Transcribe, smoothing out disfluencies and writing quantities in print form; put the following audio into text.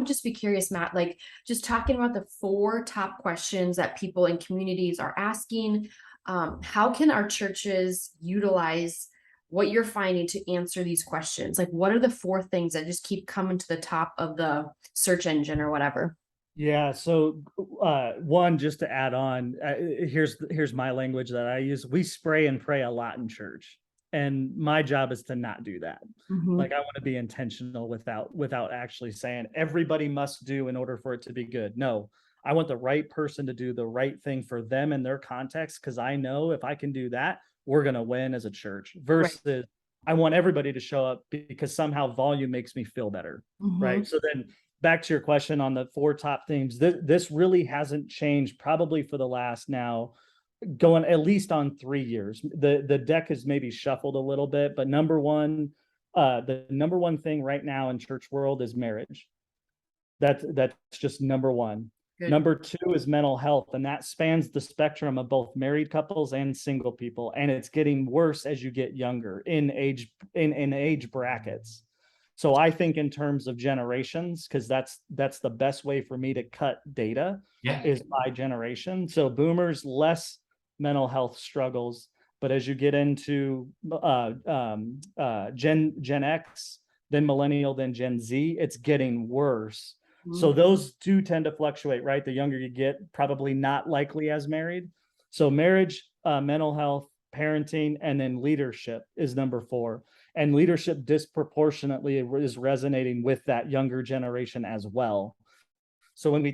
would just be curious, Matt, like just talking about the 4 top questions that people in communities are asking. How can our churches utilize what you're finding to answer these questions? Like, what are the 4 things that just keep coming to the top of the search engine or whatever? Yeah. So, one, just to add on, here's my language that I use. We spray and pray a lot in church, and my job is to not do that. Hmm. Like, I want to be intentional without actually saying everybody must do in order for it to be good. No, I want the right person to do the right thing for them and their context, because I know if I can do that, we're gonna win as a church. Right. Versus, I want everybody to show up because somehow volume makes me feel better, Hmm. right? So then back to your question on the 4 top themes, this really hasn't changed probably for the last now going at least on 3 years. The deck has maybe shuffled a little bit, but the number one thing right now in church world is marriage. That's just number one. Good. Number two is mental health, and that spans the spectrum of both married couples and single people. And it's getting worse as you get younger in age brackets. So I think in terms of generations, because that's the best way for me to cut data Yeah. is by generation. So boomers, less mental health struggles, but as you get into Gen X, then millennial, then Gen Z, it's getting worse. So those do tend to fluctuate, right? The younger you get, probably not likely as married. So marriage, mental health, parenting, and then leadership is number 4. And leadership disproportionately is resonating with that younger generation as well. So when we